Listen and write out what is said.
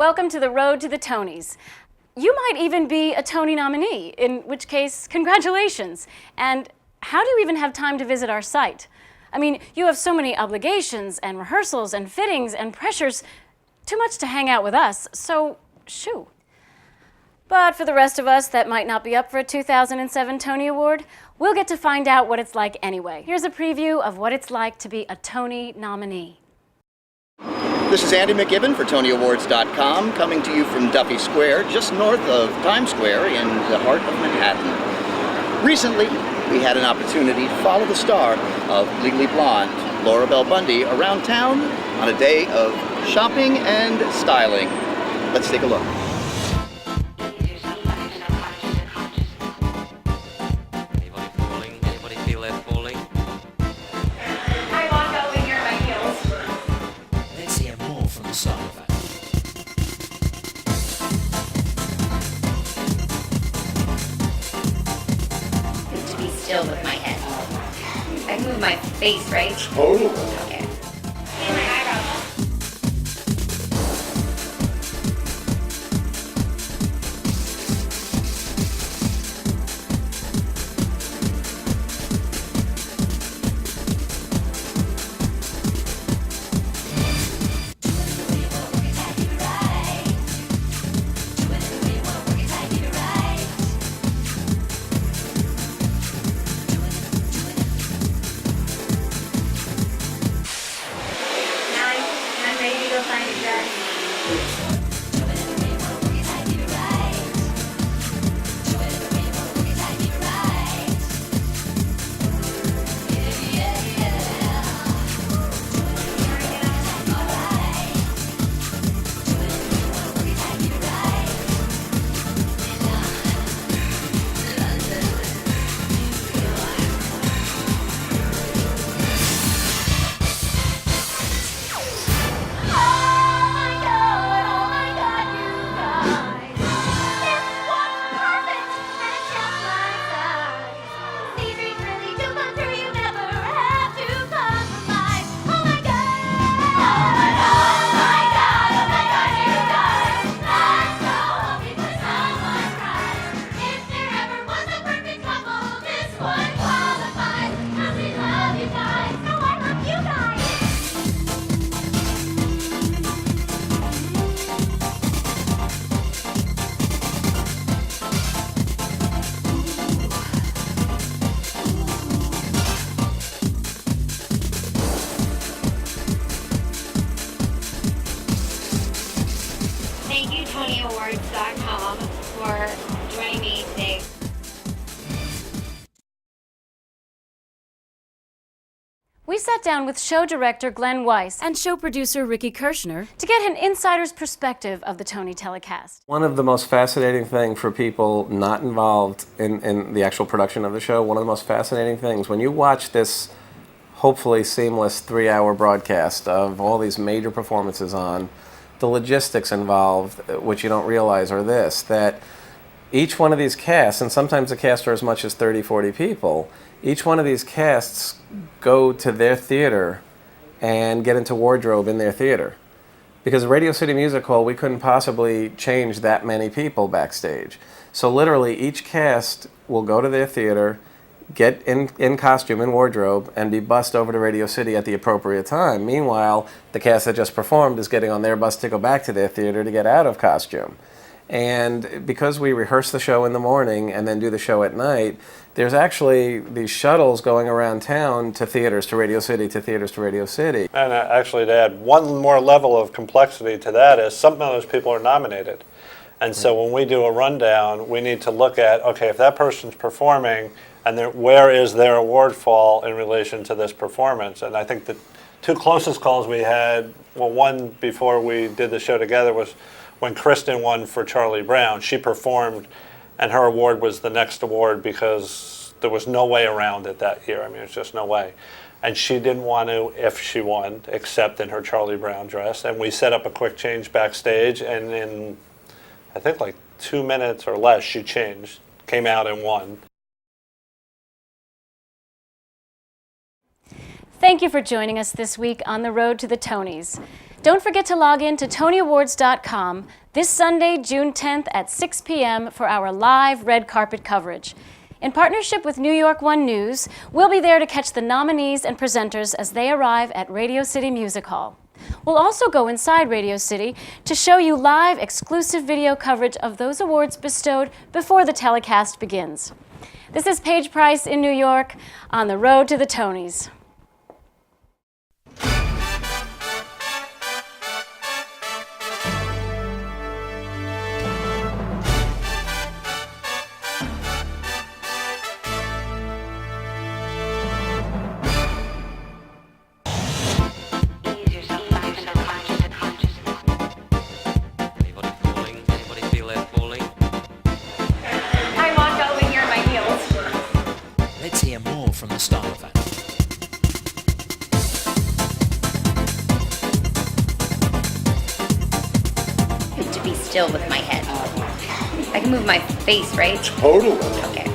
Welcome to the road to the Tonys. You might even be a Tony nominee, in which case, congratulations. And how do you even have time to visit our site? I mean, you have so many obligations and rehearsals and fittings and pressures. Too much to hang out with us, so shoo. But for the rest of us that might not be up for a 2007 Tony Award, we'll get to find out what it's like anyway. Here's a preview of what it's like to be a Tony nominee. This is Andy McGibbon for TonyAwards.com, coming to you from Duffy Square, just north of Times Square in the heart of Manhattan. Recently, we had an opportunity to follow the star of Legally Blonde, Laura Bell Bundy, around town on a day of shopping and styling. Let's take a look. Anybody feel that falling? I walk out when you're in my heels. Let's hear more from the song of it. To be still with my head. I move my face, right? Oh. Okay. And my eyebrows. Now I'm ready to go find a dress. Thank you, TonyAwards.com, for joining me today. We sat down with show director Glenn Weiss and show producer Ricky Kirshner to get an insider's perspective of the Tony telecast. One of the most fascinating things for people not involved in the actual production of the show, one of the most fascinating things, when you watch this hopefully seamless 3-hour broadcast of all these major performances on, the logistics involved, which you don't realize, are this, that each one of these casts, and sometimes the casts are as much as 30, 40 people, each one of these casts go to their theater and get into wardrobe in their theater. Because Radio City Music Hall, we couldn't possibly change that many people backstage. So literally each cast will go to their theater, get in costume, in wardrobe, and be bussed over to Radio City at the appropriate time. Meanwhile, the cast that just performed is getting on their bus to go back to their theater to get out of costume. And because we rehearse the show in the morning and then do the show at night, there's actually these shuttles going around town to theaters, to Radio City, to theaters, to Radio City. And actually, to add one more level of complexity to that is some of those people are nominated. And so when we do a rundown, we need to look at, okay, if that person's performing, and where is their award fall in relation to this performance? And I think the two closest calls we had, well, one before we did the show together was when Kristen won for Charlie Brown. She performed, and her award was the next award because there was no way around it that year. I mean, there's just no way. And she didn't want to, if she won, except in her Charlie Brown dress. And we set up a quick change backstage, and in, I think, like 2 minutes or less, she changed, came out and won. Thank you for joining us this week on the road to the Tonys. Don't forget to log in to TonyAwards.com this Sunday, June 10th at 6 p.m. for our live red carpet coverage. In partnership with New York One News, we'll be there to catch the nominees and presenters as they arrive at Radio City Music Hall. We'll also go inside Radio City to show you live exclusive video coverage of those awards bestowed before the telecast begins. This is Paige Price in New York on the road to the Tonys. Anybody falling? Anybody feel they're falling? I walked all the way here in my heels. Let's hear more from the star of that. To be still with my head. I can move my face, right? Totally. Okay.